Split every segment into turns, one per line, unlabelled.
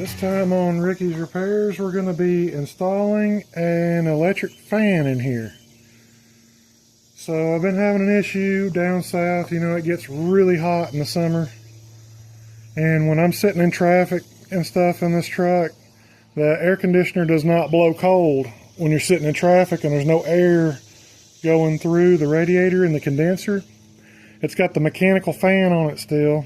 This time on Ricky's Repairs, we're going to be installing an electric fan in here. So I've been having an issue down south. You know, it gets really hot in the summer. And when I'm sitting in traffic and stuff in this truck, the air conditioner does not blow cold when you're sitting in traffic and there's no air going through the radiator and the condenser. It's got the mechanical fan on it still.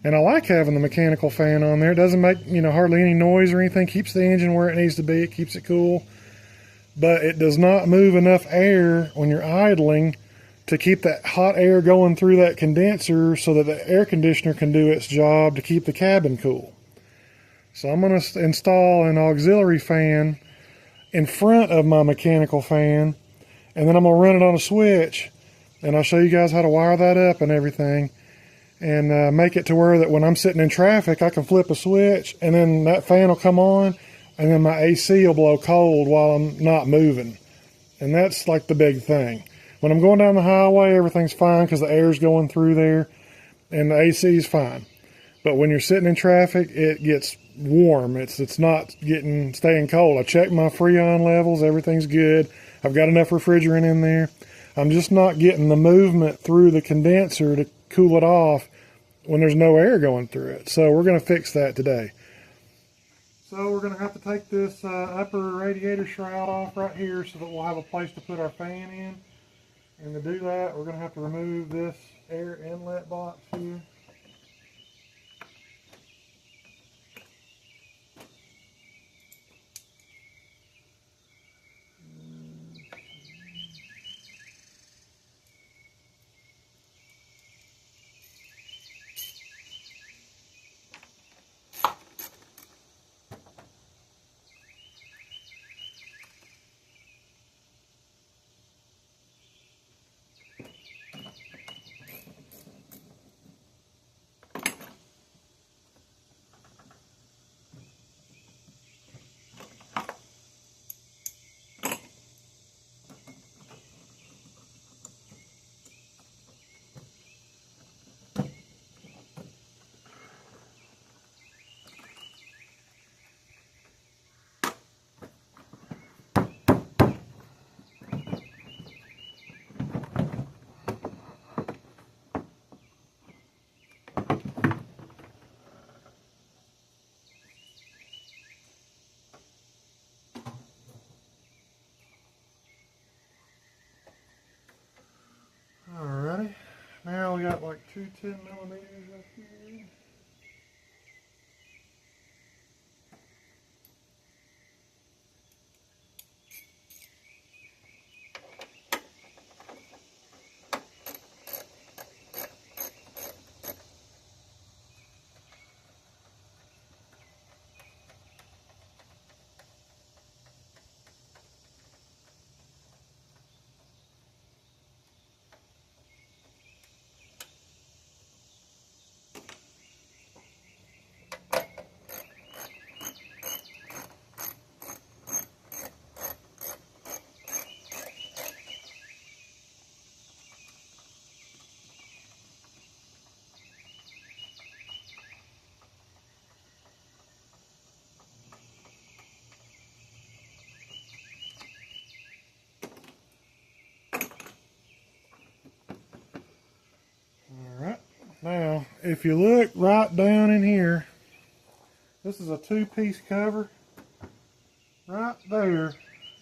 And I like having the mechanical fan on there. It doesn't make, hardly any noise or anything. Keeps the engine where it needs to be. It keeps it cool. But it does not move enough air when you're idling to keep that hot air going through that condenser so that the air conditioner can do its job to keep the cabin cool. So I'm going to install an auxiliary fan in front of my mechanical fan. And then I'm going to run it on a switch. And I'll show you guys how to wire that up and everything. And make it to where that when I'm sitting in traffic, I can flip a switch and then that fan will come on and then my AC will blow cold while I'm not moving. And that's like the big thing. When I'm going down the highway, everything's fine because the air's going through there and the AC is fine. But when you're sitting in traffic, it gets warm. It's not staying cold. I checked my Freon levels. Everything's good. I've got enough refrigerant in there. I'm just not getting the movement through the condenser to cool it off when there's no air going through it. So we're going to fix that today. So we're going to have to take this upper radiator shroud off right here so that we'll have a place to put our fan in. And to do that, we're going to have to remove this air inlet box here. Alrighty, now we got like two 10mm up here. Alright, now if you look right down in here, this is a two-piece cover. Right there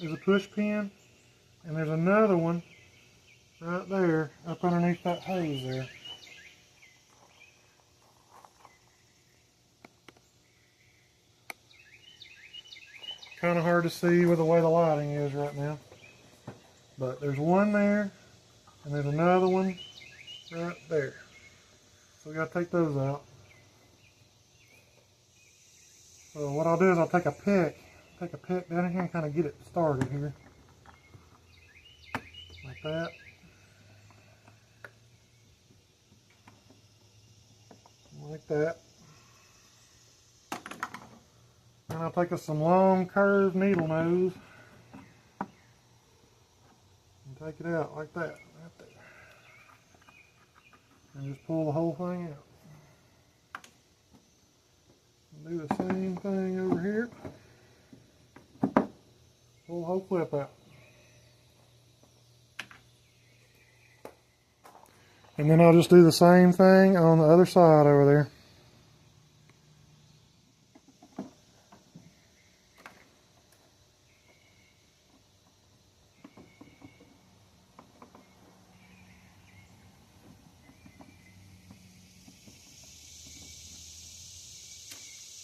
is a push pin, and there's another one right there up underneath that hose there. Kind of hard to see with the way the lighting is right now. But there's one there, and there's another one right there. So we got to take those out. So what I'll do is I'll take a pick down in here and kind of get it started here. Like that. Like that. And I'll take some long curved needle nose and take it out like that, right there. And just pull the whole thing out. Do the same thing over here. Pull the whole clip out. And then I'll just do the same thing on the other side over there.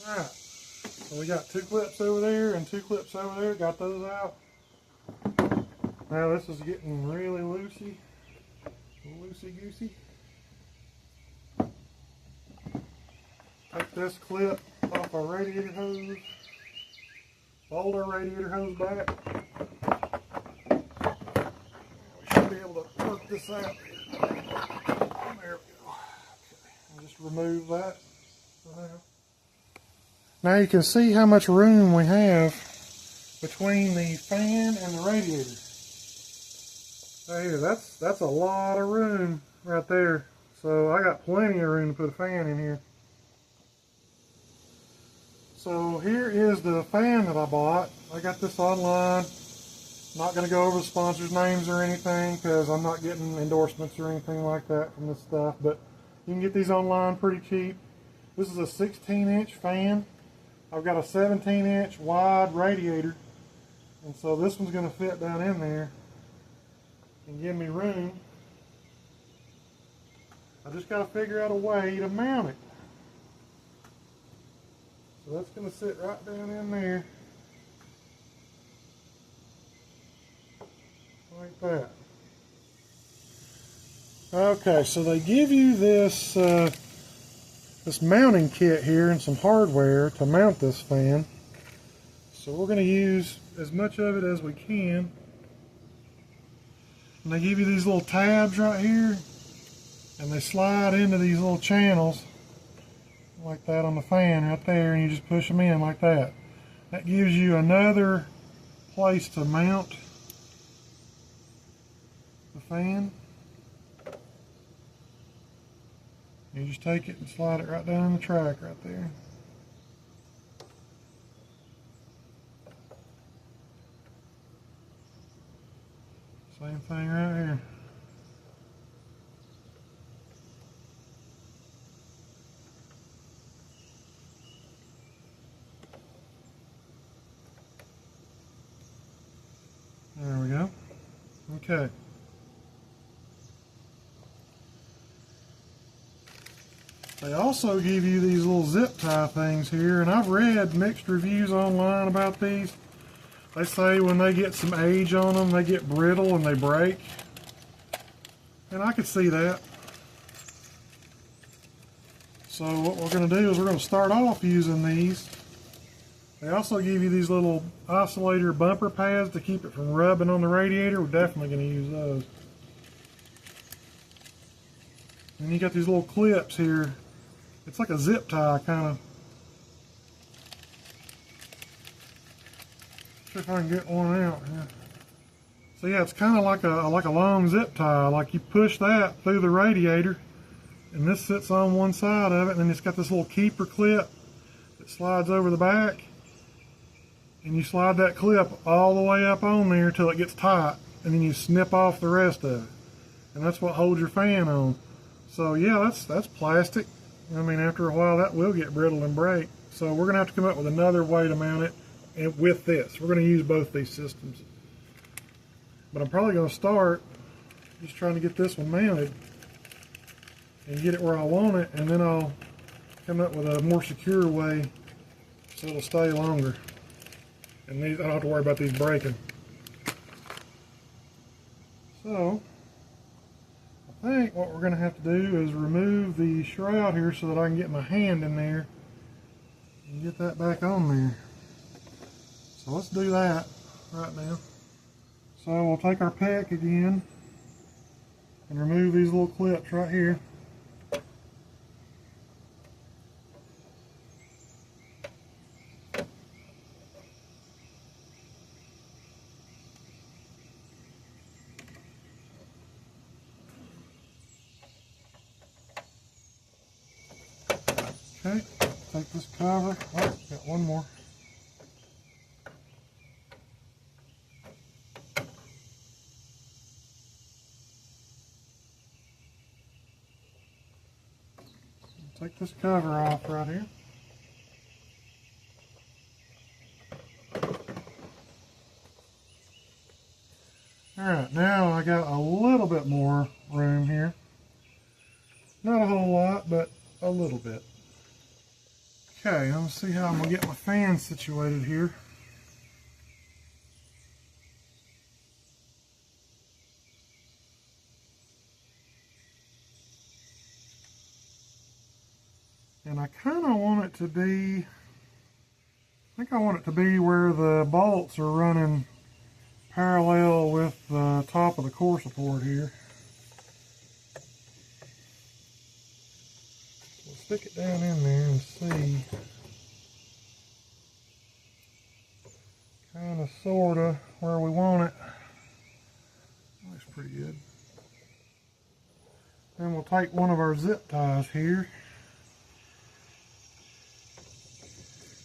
Alright, so we got 2 clips over there and 2 clips over there. Got those out. Now this is getting really loosey goosey. Take this clip off our radiator hose. Fold our radiator hose back. We should be able to work this out. There we go. Okay, I'll just remove that for now. Now you can see how much room we have between the fan and the radiator. Right here, that's a lot of room right there. So I got plenty of room to put a fan in here. So here is the fan that I bought. I got this online. Not going to go over the sponsors' names or anything because I'm not getting endorsements or anything like that from this stuff. But you can get these online pretty cheap. This is a 16-inch fan. I've got a 17-inch wide radiator. And so this one's going to fit down in there and give me room. I just got to figure out a way to mount it. So that's going to sit right down in there. Like that. Okay, so they give you this this mounting kit here and some hardware to mount this fan. So we're going to use as much of it as we can. And they give you these little tabs right here, and they slide into these little channels like that on the fan right there, and you just push them in like that. That gives you another place to mount the fan. You just take it and slide it right down the track right there. Same thing right here. There we go. Okay. They also give you these little zip tie things here, and I've read mixed reviews online about these. They say when they get some age on them, they get brittle and they break. And I could see that. So what we're going to do is we're going to start off using these. They also give you these little oscillator bumper pads to keep it from rubbing on the radiator. We're definitely going to use those. And you got these little clips here. It's like a zip tie kind of. See if I can get one out here. So yeah, it's kind of like a long zip tie. Like you push that through the radiator, and this sits on one side of it, and then it's got this little keeper clip that slides over the back, and you slide that clip all the way up on there till it gets tight, and then you snip off the rest of it, and that's what holds your fan on. So yeah, that's plastic. I mean, after a while that will get brittle and break. So we're gonna have to come up with another way to mount it. And with this, we're going to use both these systems. But I'm probably going to start just trying to get this one mounted and get it where I want it, and then I'll come up with a more secure way so it'll stay longer. And these, I don't have to worry about these breaking. So, I think what we're going to have to do is remove the shroud here so that I can get my hand in there and get that back on there. So let's do that right now. So we'll take our peck again and remove these little clips right here. Okay, take this cover. Oh, got one more. Take this cover off right here. Alright, now I got a little bit more room here. Not a whole lot, but a little bit. Okay, let's see how I'm going to get my fan situated here. And I kind of want it to be, I think I want it to be where the bolts are running parallel with the top of the core support here. So stick it down in there and see. Kind of, sort of, where we want it. Looks pretty good. Then we'll take one of our zip ties here.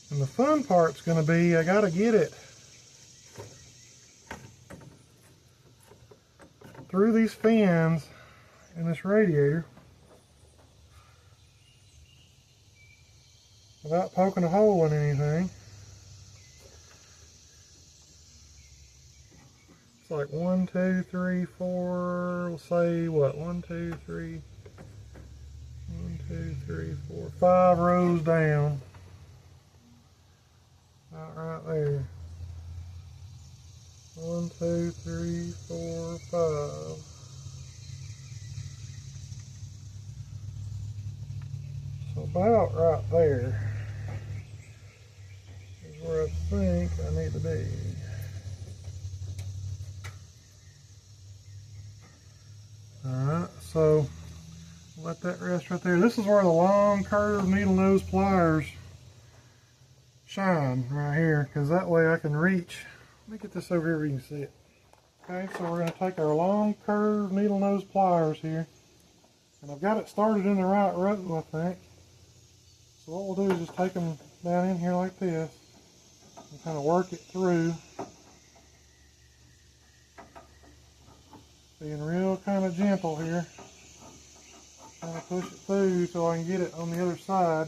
And the fun part's going to be, I got to get it through these fins in this radiator without poking a hole in anything. It's like 1, 2, 3, 4, we'll say what, 1, 2, 3, 1, 2, 3, 4, 5 rows down. About right there. 1, 2, 3, 4, 5. So about right there is where I think I need to be. Alright, so let that rest right there. This is where the long curved needle nose pliers shine right here, because that way I can reach. Let me get this over here where you can see it. Okay, so we're going to take our long curved needle nose pliers here, and I've got it started in the right row, I think. So what we'll do is just take them down in here like this and kind of work it through, being real kind of gentle here. Kind of push it through so I can get it on the other side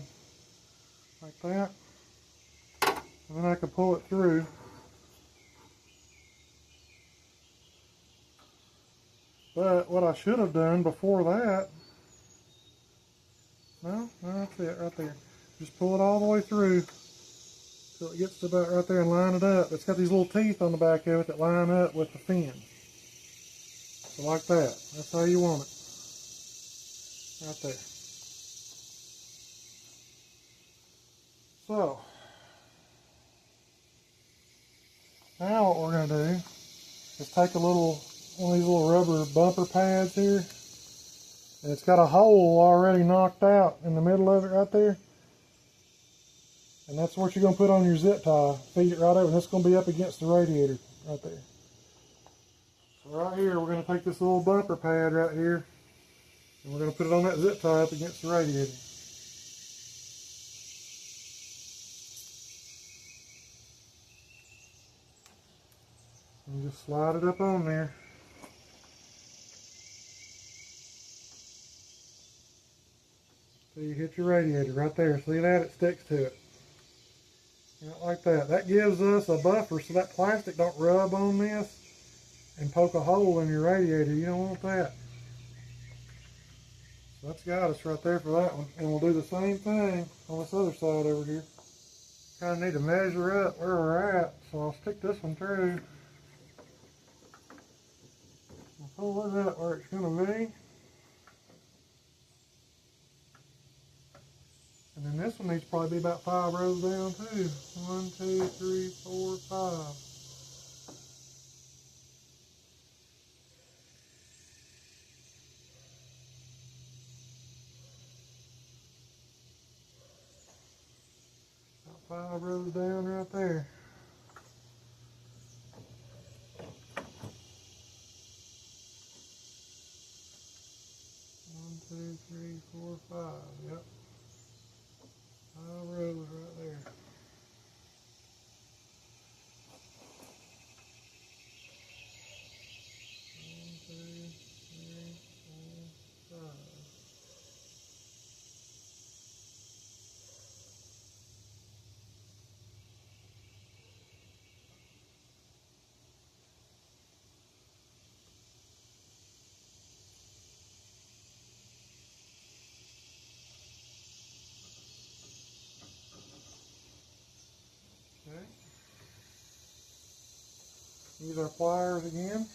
like that. And then I can pull it through. But what I should have done before that, no, that's it right there. Just pull it all the way through till it gets to about right there and line it up. It's got these little teeth on the back of it that line up with the fin. So like that. That's how you want it. Right there. So, now what we're going to do is take one of these little rubber bumper pads here, and it's got a hole already knocked out in the middle of it right there, and that's what you're going to put on your zip tie. Feed it right over, and it's going to be up against the radiator right there. So right here we're going to take this little bumper pad right here, and we're going to put it on that zip tie up against the radiator. And just slide it up on there. So you hit your radiator right there. See that? It sticks to it. Right like that. That gives us a buffer so that plastic don't rub on this and poke a hole in your radiator. You don't want that. So that's got us right there for that one. And we'll do the same thing on this other side over here. Kind of need to measure up where we're at. So I'll stick this one through. I'll pull it up where it's going to be. And then this one needs to probably be about 5 rows down too. 1, 2, 3, 4, 5. About 5 rows down right there. 1, 2, 3, 4, 5. Yep. High rows right there. One, two, three, four, five. Okay. Use our pliers again.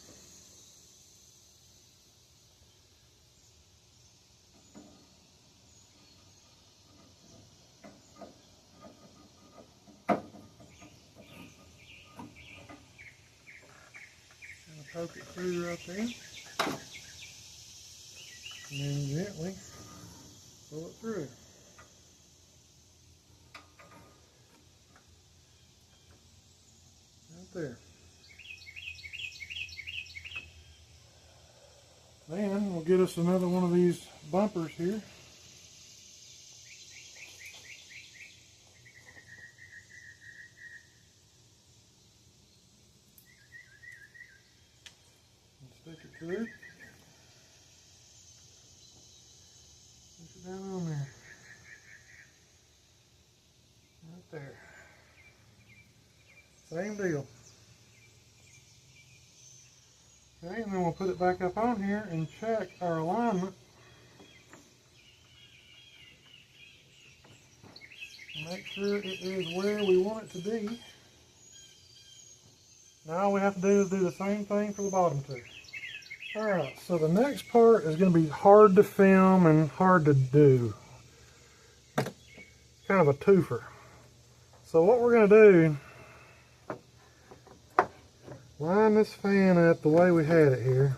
And poke it through right there. And then gently pull it through. Right there. Then we'll get us another one of these bumpers here. And stick it through. Push it down on there. Right there. Same deal. Okay, and then we'll put it back up on here and check our alignment. Make sure it is where we want it to be. Now all we have to do is do the same thing for the bottom two. Alright, so the next part is going to be hard to film and hard to do. Kind of a twofer. So what we're going to do, line this fan up the way we had it here.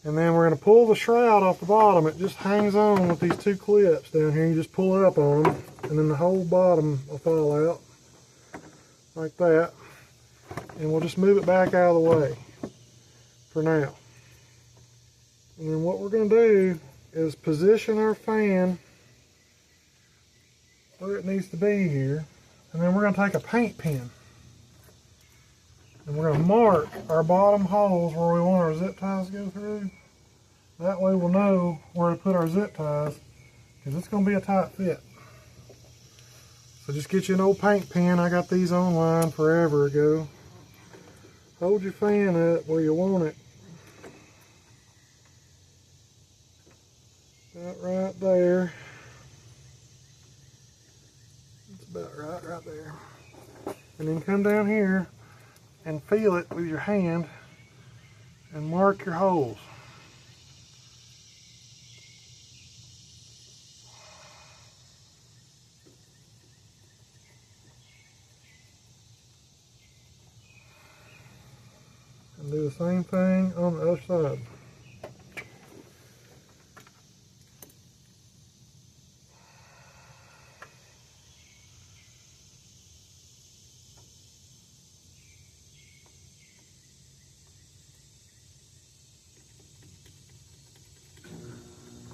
And then we're going to pull the shroud off the bottom. It just hangs on with these two clips down here. You just pull it up on them, and then the whole bottom will fall out like that. And we'll just move it back out of the way for now. And then what we're going to do is position our fan where it needs to be here. And then we're going to take a paint pen. And we're going to mark our bottom holes where we want our zip ties to go through. That way we'll know where to put our zip ties, because it's going to be a tight fit. So just get you an old paint pen. I got these online forever ago. Hold your fan up where you want it. About right there. It's about right there. And then come down here and feel it with your hand and mark your holes. And do the same thing on the other side.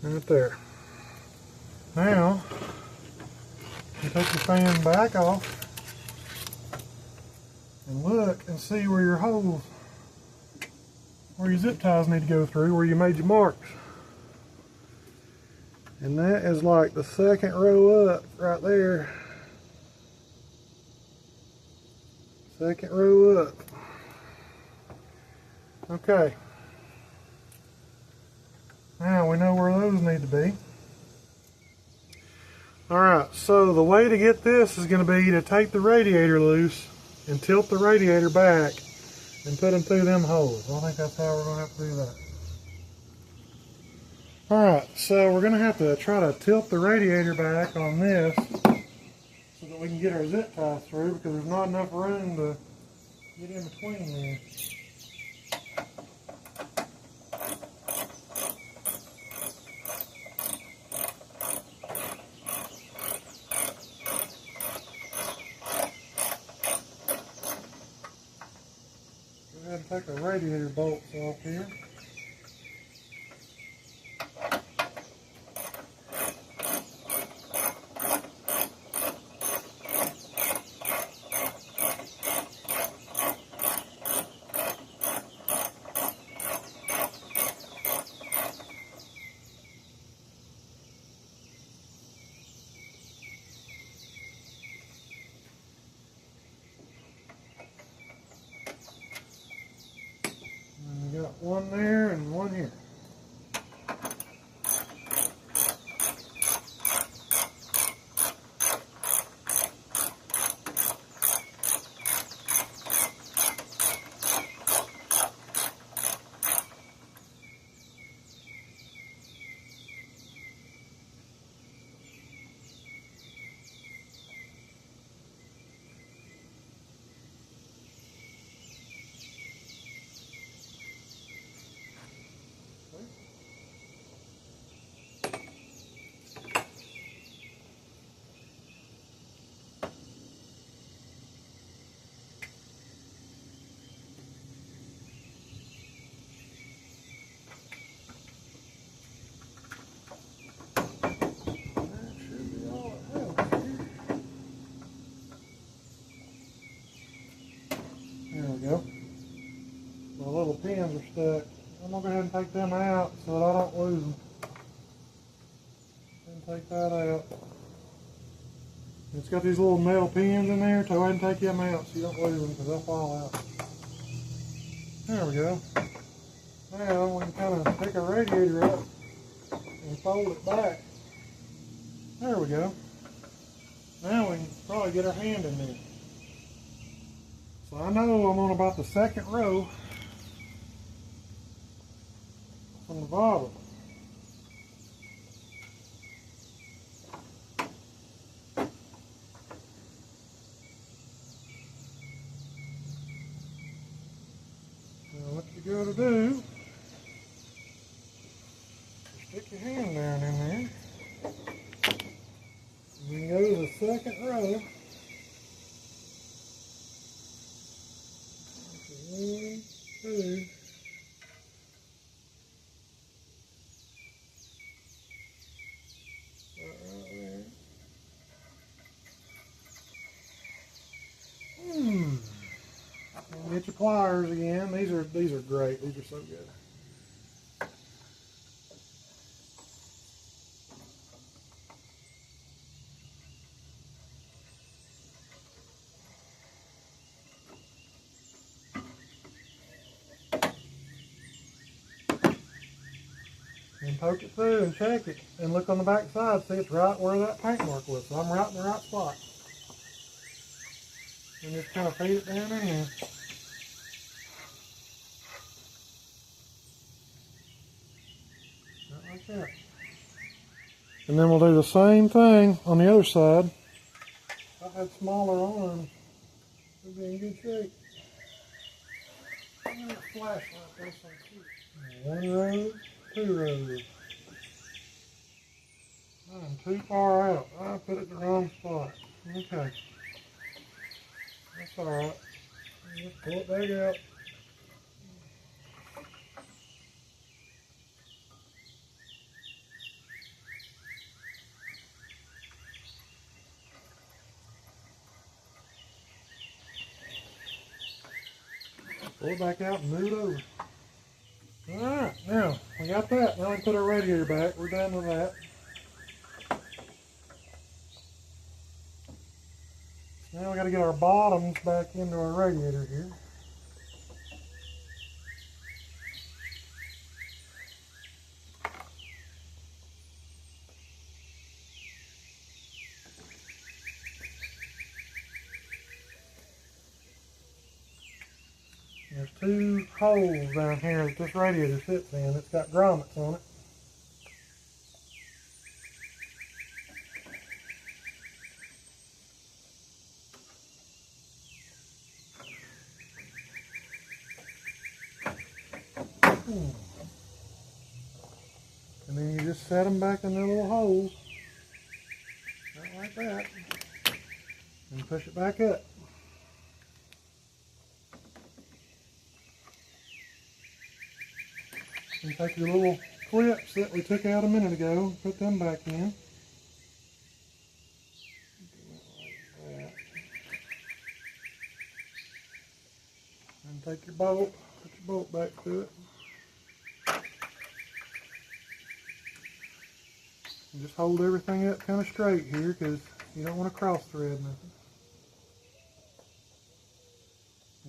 Right there. Now, you take your fan back off and look and see where your holes, where your zip ties need to go through, where you made your marks. And that is like the second row up right there. Second row up. Okay. Now we know where those need to be. Alright, so the way to get this is going to be to take the radiator loose and tilt the radiator back and put them through them holes. I think that's how we're going to have to do that. Alright, so we're going to have to try to tilt the radiator back on this so that we can get our zip ties through, because there's not enough room to get in between there. Go ahead and take our radiator bolts off here. one there and one here. There we go. The little pins are stuck. I'm going to go ahead and take them out so that I don't lose them. And take that out. It's got these little metal pins in there, so go ahead and take them out so you don't lose them because they'll fall out. There we go. Now we can kind of pick our radiator up and fold it back. There we go. Now we can probably get our hand in there. So I know I'm on about the second row from the bottom. Now what you gotta do, stick your hand down in there. And then go to the second row. One, two. Right there. And get your pliers again. These are great. These are so good. And poke it through and check it and look on the back side, see it's right where that paint mark was. So I'm right in the right spot. And just kind of feed it down in there. Not like that. And then we'll do the same thing on the other side. If I had smaller arms, it'd be in good shape. I'm going to flashlight this one too. One row, two rows. I'm too far out. I put it in the wrong spot. Okay. That's alright. Just pull it back out. Pull it back out and move it over. Alright, now we got that. Now we can put our radiator back. We're done with that. Now we got to get our bottoms back into our radiator here. There's two holes down here that this radiator sits in. It's got grommets on it. And then you just set them back in their little holes, right like that, and push it back up. And take your little clips that we took out a minute ago and put them back in. Like that. And take your bolt, put your bolt back to it. And just hold everything up kind of straight here because you don't want to cross thread nothing.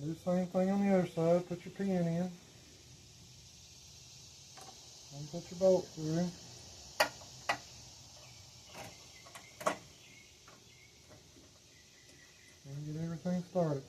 Do the same thing on the other side, put your pin in. Don't put your bolt through. And get everything started.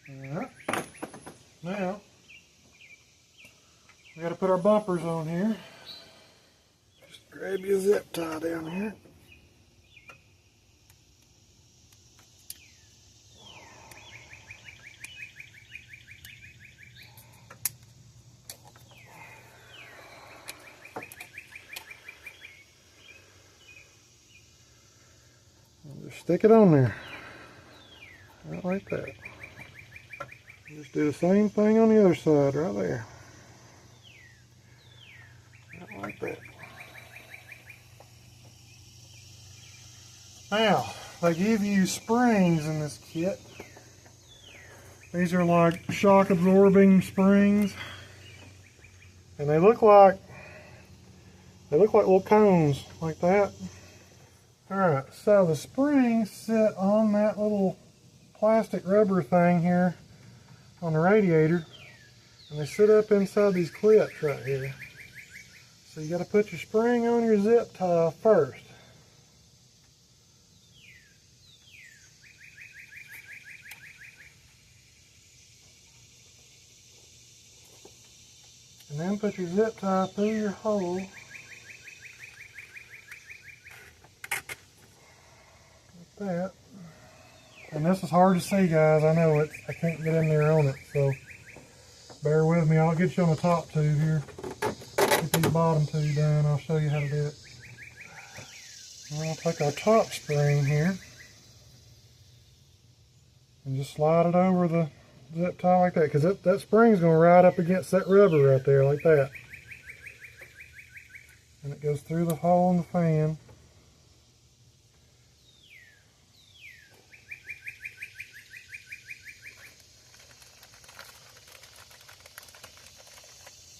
Alright, now we got to put our bumpers on here. Just grab your zip tie down here. And just stick it on there. Right like that. Just do the same thing on the other side right there. Right like that. Now, they give you springs in this kit. These are like shock absorbing springs. And they look like little cones like that. Alright, so the springs sit on that little plastic rubber thing here on the radiator, and they sit up inside these clips right here. So you got to put your spring on your zip tie first. And then put your zip tie through your hole. Like that. And this is hard to see, guys. I know it. I can't get in there on it, so bear with me. I'll get you on the top tube here. Get these bottom two done. I'll show you how to do it. And I'll take our top spring here and just slide it over the zip tie like that, because that spring's going to ride up against that rubber right there like that. And it goes through the hole in the fan.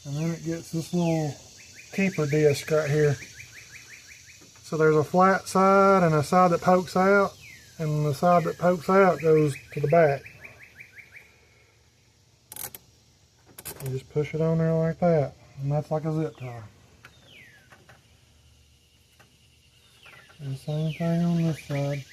And then it gets this little keeper disc right here. So there's a flat side and a side that pokes out, and the side that pokes out goes to the back. You just push it on there like that, and that's like a zip tie. And the same thing on this side.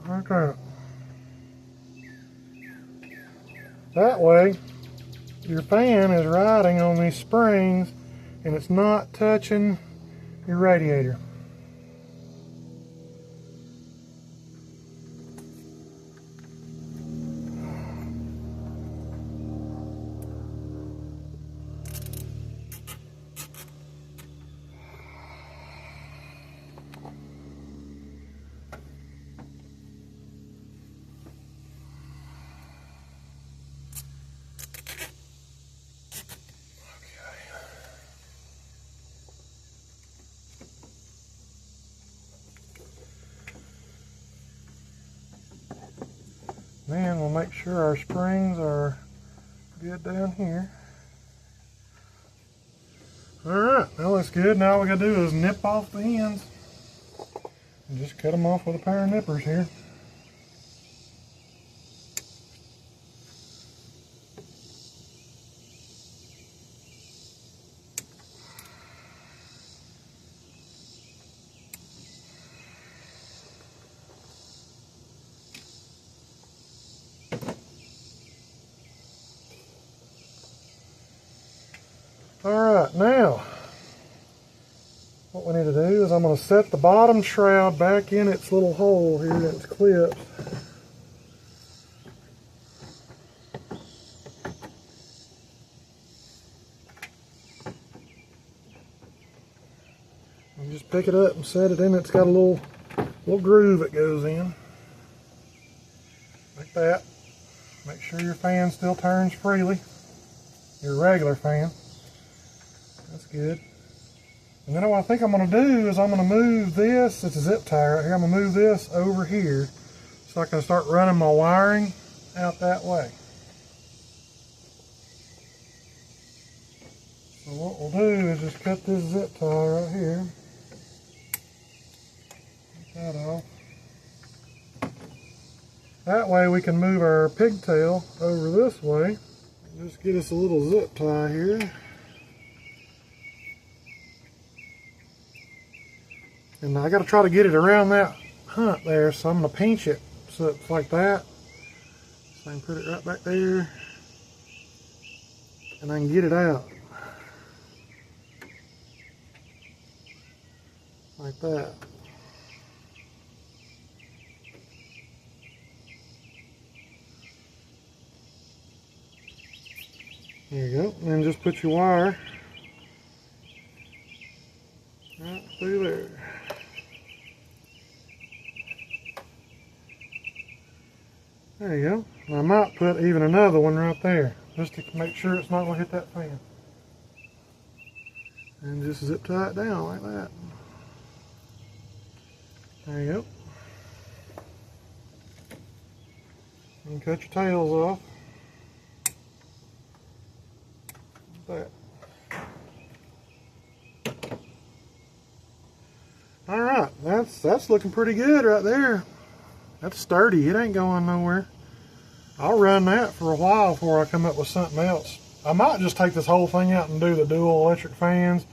Like that. That way, your fan is riding on these springs and it's not touching your radiator. Then we'll make sure our springs are good down here. Alright, that looks good. Now all we gotta do is nip off the ends. And just cut them off with a pair of nippers here. Alright, now what we need to do is I'm going to set the bottom shroud back in its little hole here that it's clipped. And just pick it up and set it in. It's got a little groove that goes in. Like that. Make sure your fan still turns freely. Your regular fan. That's good. And then what I think I'm going to do is I'm going to move this, it's a zip tie right here, I'm going to move this over here so I can start running my wiring out that way. So what we'll do is just cut this zip tie right here. Get that off. That way we can move our pigtail over this way. Just get us a little zip tie here. And I got to try to get it around that hunt there, so I'm going to pinch it so it's like that. So I can put it right back there, and I can get it out. Like that. There you go. And then just put your wire right through there. There you go. And I might put even another one right there, just to make sure it's not going to hit that fan. And just zip tie it down like that. There you go. And cut your tails off. Like that. Alright, that's looking pretty good right there. That's sturdy, it ain't going nowhere. I'll run that for a while before I come up with something else. I might just take this whole thing out and do the dual electric fans,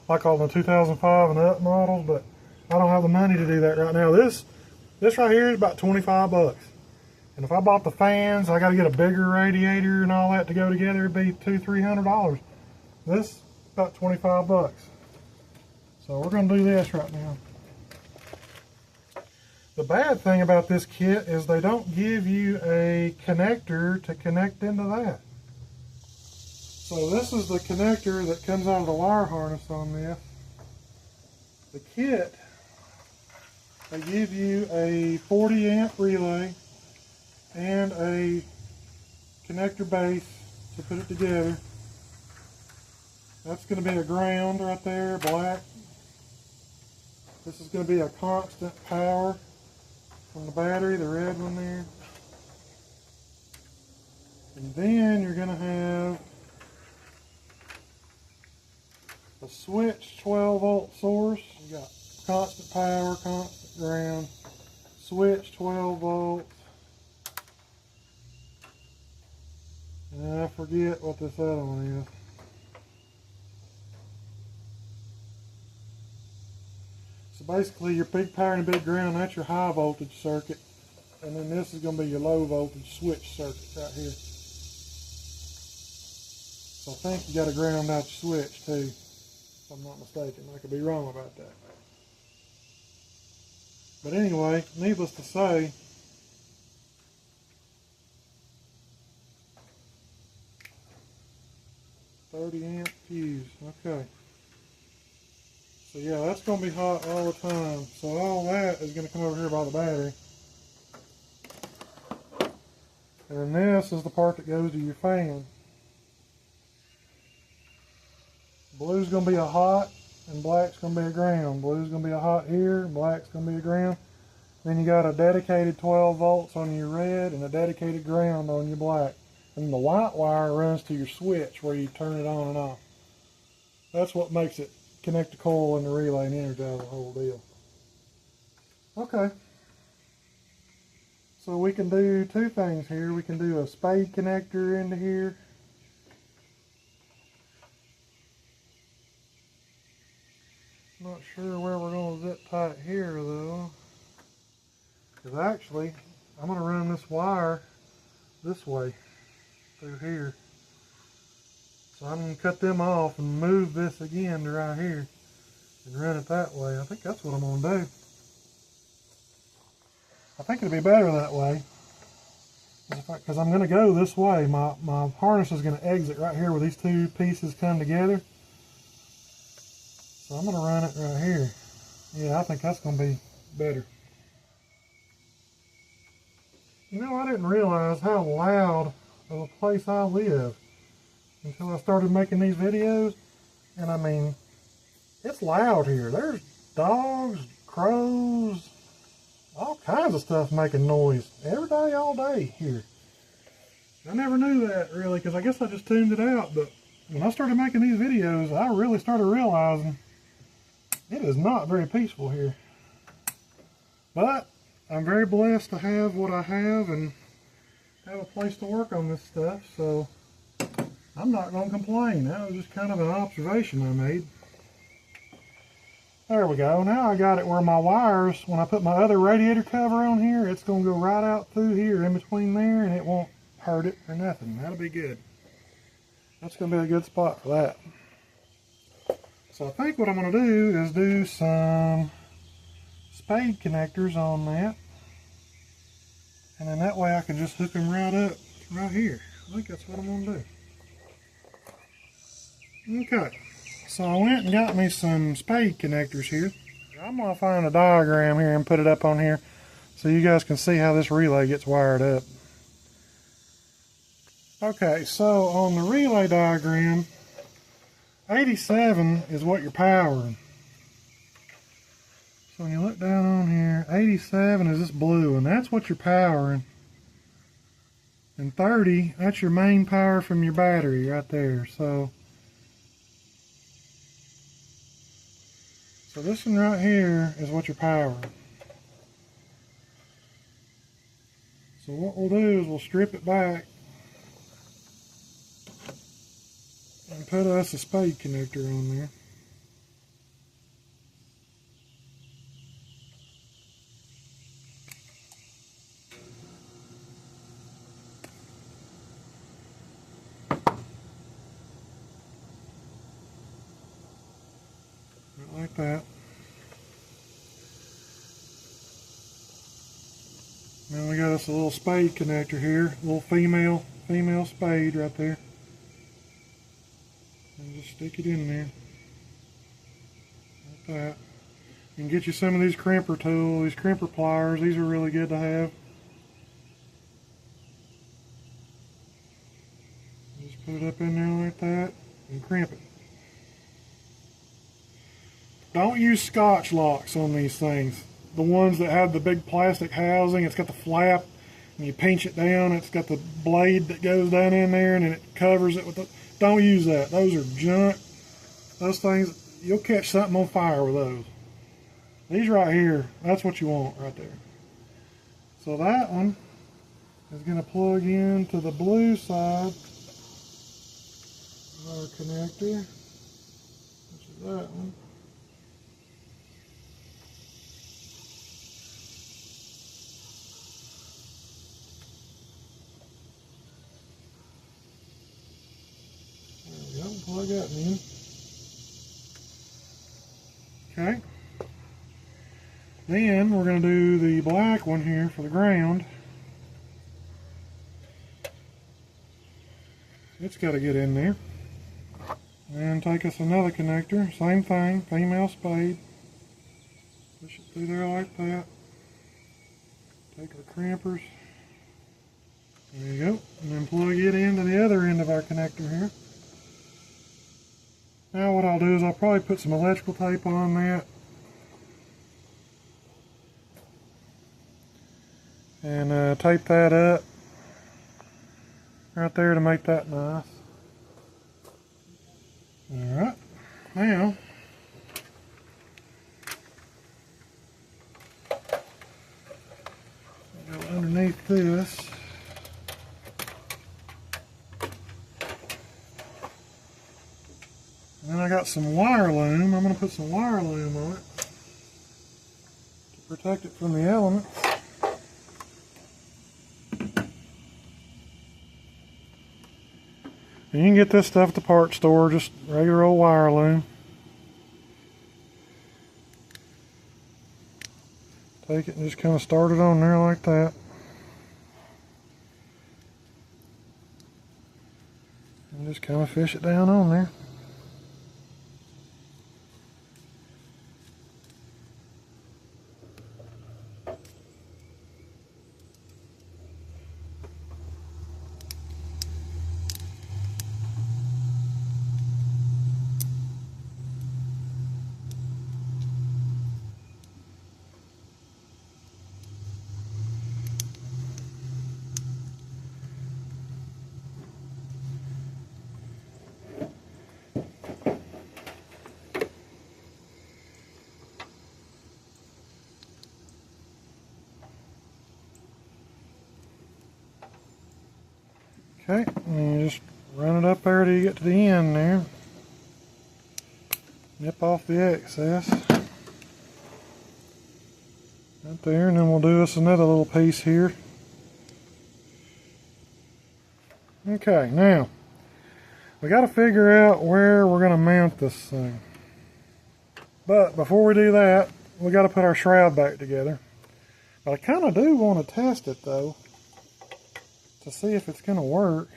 like on the 2005 and up models, but I don't have the money to do that right now. This right here is about 25 bucks. And if I bought the fans, I gotta get a bigger radiator and all that to go together, it'd be $200-300. This, about 25 bucks. So we're gonna do this right now. The bad thing about this kit is they don't give you a connector to connect into that. So this is the connector that comes out of the wire harness on this. The kit, they give you a 40 amp relay and a connector base to put it together. That's going to be a ground right there, black. This is going to be a constant power from the battery, the red one there. And then you're going to have a switch 12 volt source. You got constant power, constant ground, switch 12 volts. And I forget what this other one is. So basically your big power and big ground, that's your high voltage circuit. And then this is going to be your low voltage switch circuit right here. So I think you got to ground out your switch too, if I'm not mistaken. I could be wrong about that. But anyway, needless to say, $30 amp fuse, okay. So yeah, that's going to be hot all the time. So all that is going to come over here by the battery. And then this is the part that goes to your fan. Blue's going to be a hot and black's going to be a ground. Blue's going to be a hot here, black's going to be a ground. Then you got a dedicated 12 volts on your red and a dedicated ground on your black. And the white wire runs to your switch where you turn it on and off. That's what makes it connect the coil and the relay and energize the whole deal. Okay. So we can do two things here. We can do a spade connector into here. Not sure where we're going to zip tie it here though. Because actually, I'm going to run this wire this way through here. So I'm going to cut them off and move this again to right here and run it that way. I think that's what I'm going to do. I think it'll be better that way. Because I'm going to go this way. My harness is going to exit right here where these two pieces come together. So I'm going to run it right here. Yeah, I think that's going to be better. You know, I didn't realize how loud of a place I live until I started making these videos. And I mean, it's loud here. There's dogs, crows, all kinds of stuff making noise every day, all day here. I never knew that really, because I guess I just tuned it out. But when I started making these videos, I really started realizing it is not very peaceful here. But I'm very blessed to have what I have and have a place to work on this stuff, so I'm not going to complain. That was just kind of an observation I made. There we go. Now I got it where my wires, when I put my other radiator cover on here, it's going to go right out through here in between there, and it won't hurt it or nothing. That'll be good. That's going to be a good spot for that. So I think what I'm going to do is do some spade connectors on that. And then that way I can just hook them right up right here. I think that's what I'm going to do. Okay. So I went and got me some spade connectors here. I'm going to find a diagram here and put it up on here so you guys can see how this relay gets wired up. Okay, so on the relay diagram, 87 is what you're powering. So when you look down on here, 87 is this blue, and that's what you're powering. And 30, that's your main power from your battery right there. So this one right here is what you're powering. So what we'll do is we'll strip it back and put us a spade connector on there. Like that. Now we got us a little spade connector here, a little female spade right there. And just stick it in there. Like that. You can get you some of these crimper tools, these crimper pliers. These are really good to have. Just put it up in there like that and crimp it. Don't use Scotch locks on these things. The ones that have the big plastic housing, it's got the flap, and you pinch it down, it's got the blade that goes down in there, and then it covers it with the... Don't use that. Those are junk. Those things, you'll catch something on fire with those. These right here, that's what you want right there. So that one is going to plug into the blue side of our connector, which is that one. Plug that in. Okay. Then we're going to do the black one here for the ground. It's got to get in there. And take us another connector. Same thing. Female spade. Push it through there like that. Take our crimpers. There you go. And then plug it into the other end of our connector here. Now what I'll do is I'll probably put some electrical tape on that. and tape that up right there to make that nice. Alright, now go underneath this. And then I got some wire loom. I'm going to put some wire loom on it to protect it from the elements. And you can get this stuff at the parts store, just regular old wire loom. Take it and just kind of start it on there like that. And just kind of fish it down on there. Okay, and you just run it up there till you get to the end there. Nip off the excess. Right there, and then we'll do us another little piece here. Okay, now, we got to figure out where we're going to mount this thing. But before we do that, we got to put our shroud back together. But I kind of do want to test it though, to see if it's going to work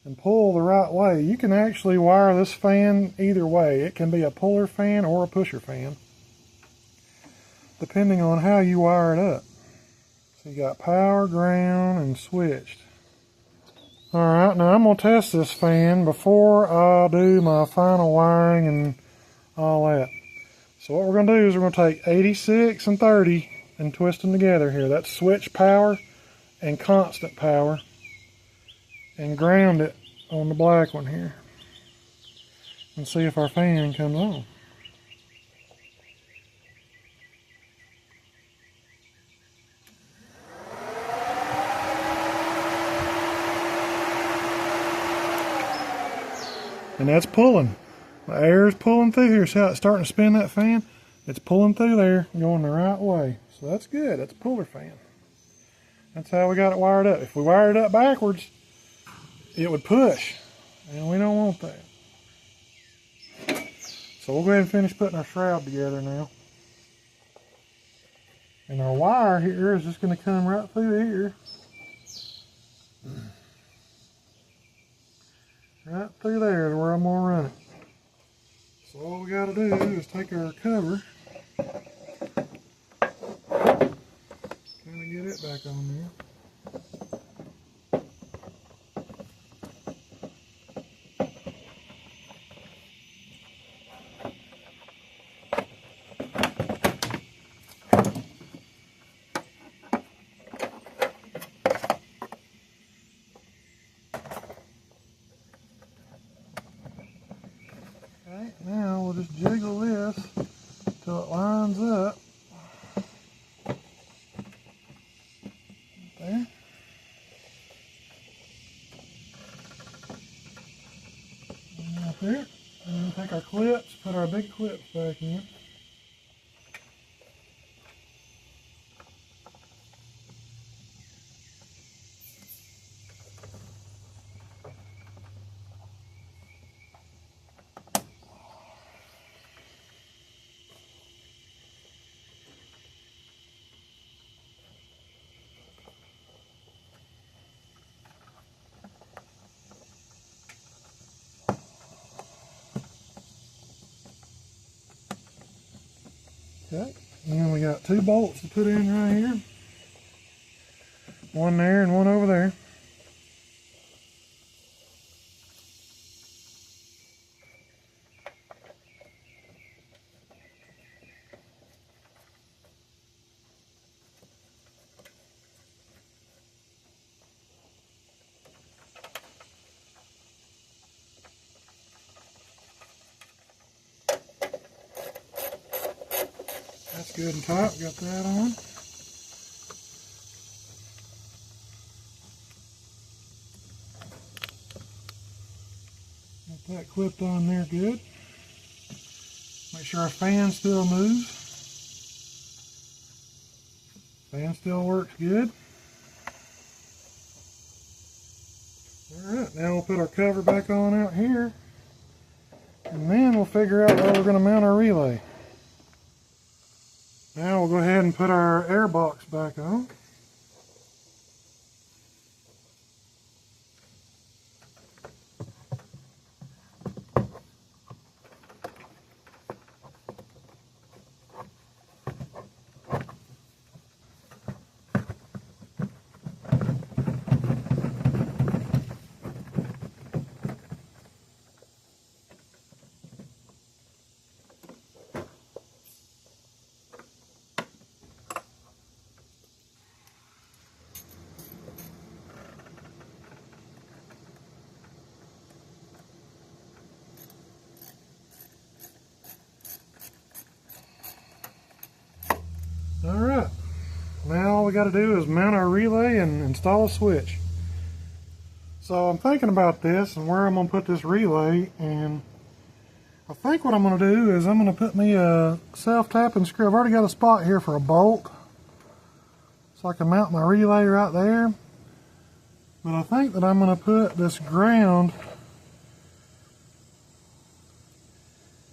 and pull the right way. You can actually wire this fan either way. It can be a puller fan or a pusher fan, depending on how you wire it up. So you got power, ground, and switched. Alright, now I'm going to test this fan before I do my final wiring and all that. So what we're going to do is we're going to take 86 and 30 and twist them together here. That's switch power and constant power, and ground it on the black one here and see if our fan comes on. And that's pulling. The air is pulling through here. See how it's starting to spin that fan? It's pulling through there, going the right way. So that's good. That's a puller fan. That's how we got it wired up. If we wired it up backwards, it would push, and we don't want that. So we'll go ahead and finish putting our shroud together now. And our wire here is just going to come right through here. Right through there is where I'm going to run it. So all we got to do is take our cover, kind of get it back on there. Okay, now we'll just jiggle this till it lines up. There. And up there. And then take our clips, put our big clips back in. Okay, and then we got two bolts to put in right here. One there and one over there. That's good and tight. Got that on. Got that clipped on there good. Make sure our fan still moves. Fan still works good. Alright, now we'll put our cover back on out here. And then we'll figure out where we're going to mount our relay. Now we'll go ahead and put our air box back on. Alright, now all we got to do is mount our relay and install a switch. So I'm thinking about this and where I'm going to put this relay, and I think what I'm going to do is I'm going to put me a self-tapping screw. I've already got a spot here for a bolt, so I can mount my relay right there. But I think that I'm going to put this ground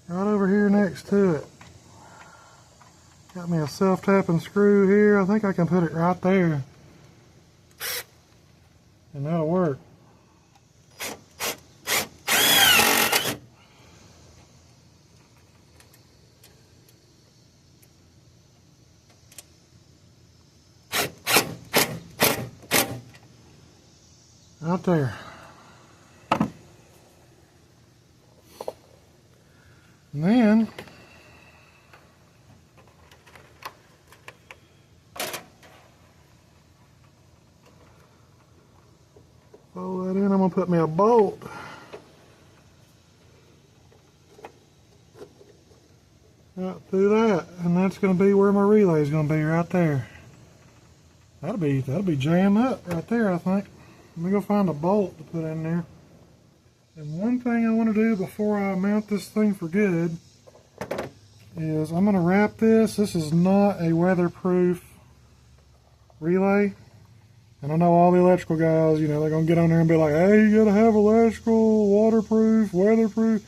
right over here next to it. Got me a self-tapping screw here. I think I can put it right there. And that'll work. Right there. And then fold that in. I'm going to put me a bolt right through that, and that's going to be where my relay is going to be, right there. That'll be jammed up right there, I think. Let me go find a bolt to put in there. And one thing I want to do before I mount this thing for good is I'm going to wrap this. This is not a weatherproof relay. And I know all the electrical guys, you know, they're going to get on there and be like, hey, you got to have electrical, waterproof, weatherproof.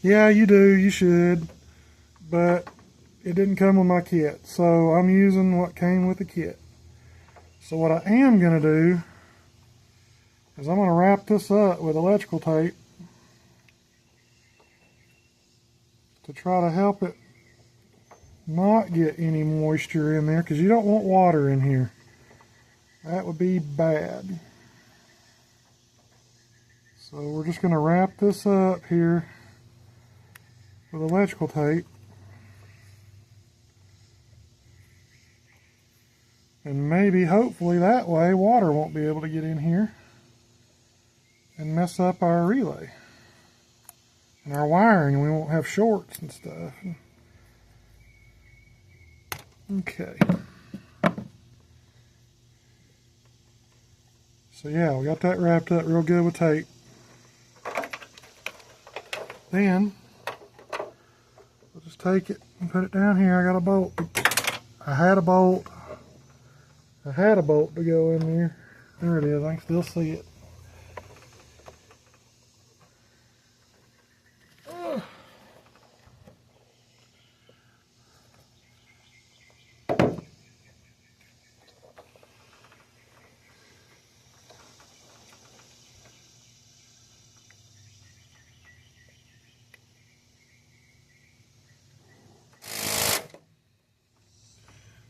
Yeah, you do, you should. But it didn't come with my kit. So I'm using what came with the kit. So what I am going to do is I'm going to wrap this up with electrical tape to try to help it not get any moisture in there, because you don't want water in here. That would be bad. So we're just going to wrap this up here with electrical tape. And maybe, hopefully, that way water won't be able to get in here and mess up our relay and our wiring, and we won't have shorts and stuff. Okay. So yeah, we got that wrapped up real good with tape. Then we'll just take it and put it down here. I got a bolt. I had a bolt to go in there. There it is. I can still see it.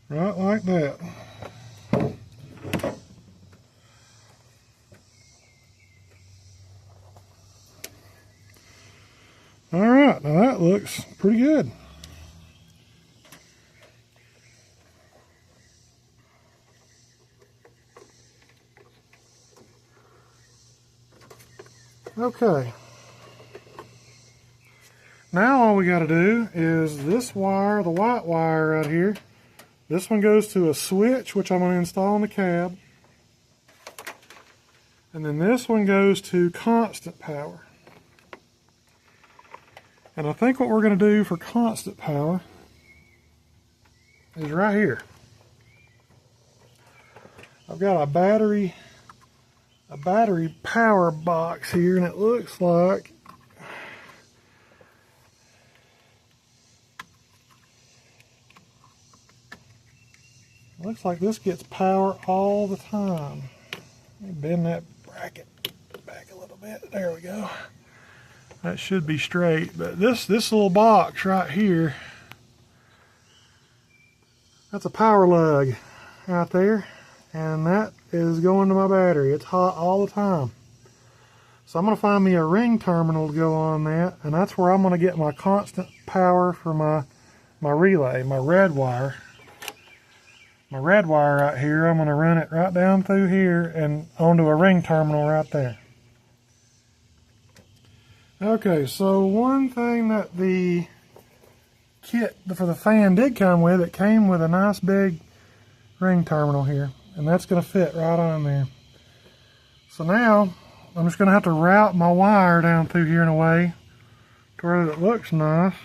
Right like that. Alright, now that looks pretty good. Okay. Now all we got to do is this wire, the white wire right here, this one goes to a switch, which I'm going to install in the cab. And then this one goes to constant power. And I think what we're going to do for constant power is right here. I've got a battery power box here, and it looks like this gets power all the time. Let me bend that bracket back a little bit. There we go. That should be straight, but this little box right here, that's a power lug right there, and that is going to my battery. It's hot all the time. So I'm going to find me a ring terminal to go on that, and that's where I'm going to get my constant power for my relay, my red wire. My red wire right here, I'm going to run it right down through here and onto a ring terminal right there. Okay, so one thing that the kit for the fan did come with, it came with a nice big ring terminal here, and that's going to fit right on there. So now I'm just going to have to route my wire down through here in a way to where it looks nice.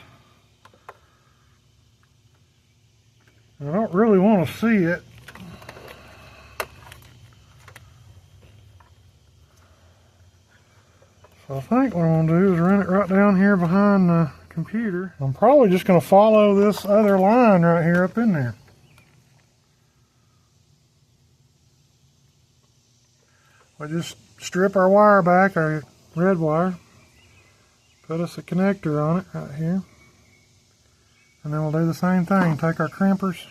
I don't really want to see it. So I think what I'm going to do is run it right down here behind the computer. I'm probably just going to follow this other line right here up in there. We just strip our wire back, our red wire, put us a connector on it right here. And then we'll do the same thing. Take our crimpers.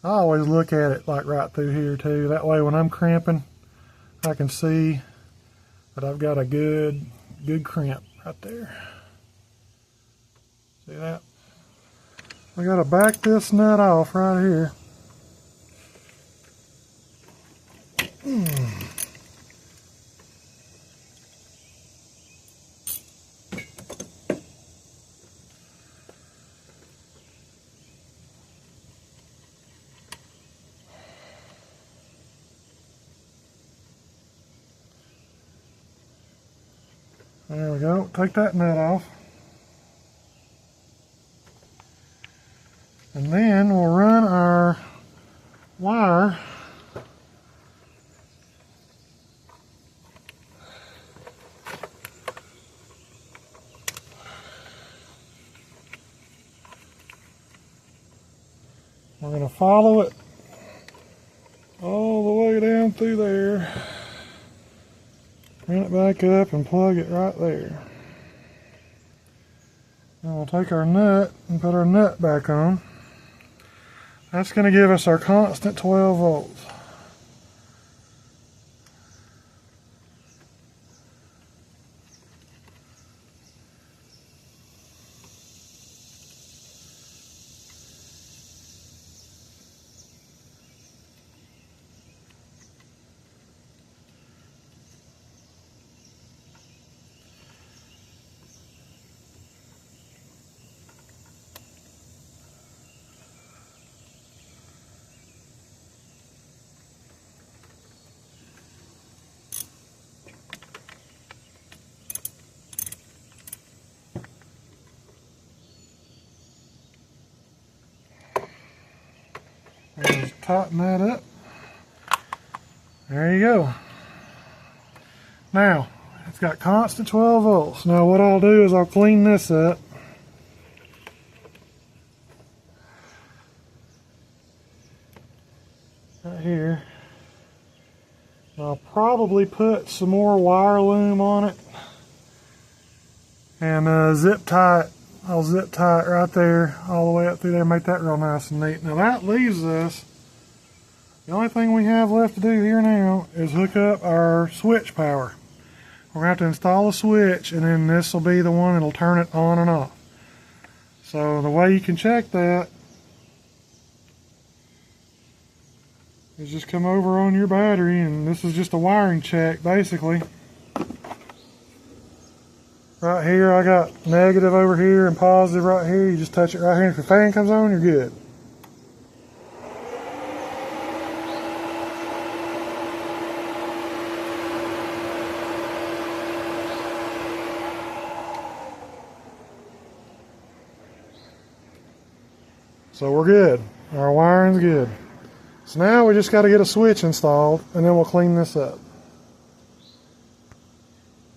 I always look at it like right through here too. That way when I'm crimping, I can see that I've got a good crimp right there. See that? I gotta back this nut off right here. There we go. Take that nut off. And then we'll run our wire we're going to follow it all the way down through there. Run it back up and plug it right there. Then we'll take our nut and put our nut back on. That's going to give us our constant 12 volts. Just tighten that up. There you go. Now, it's got constant 12 volts. Now what I'll do is I'll clean this up. Right here. I'll probably put some more wire loom on it and zip tie it. I'll zip tie it right there, all the way up through there, make that real nice and neat. Now that leaves us, the only thing we have left to do here now is hook up our switch power. We're going to have to install a switch, and then this will be the one that'll turn it on and off. So the way you can check that is is just come over on your battery, and this is just a wiring check basically. Right here I got negative over here and positive right here. You just touch it right here, and if your fan comes on, you're good. So we're good. Our wiring's good. So now we just got to get a switch installed, and then we'll clean this up.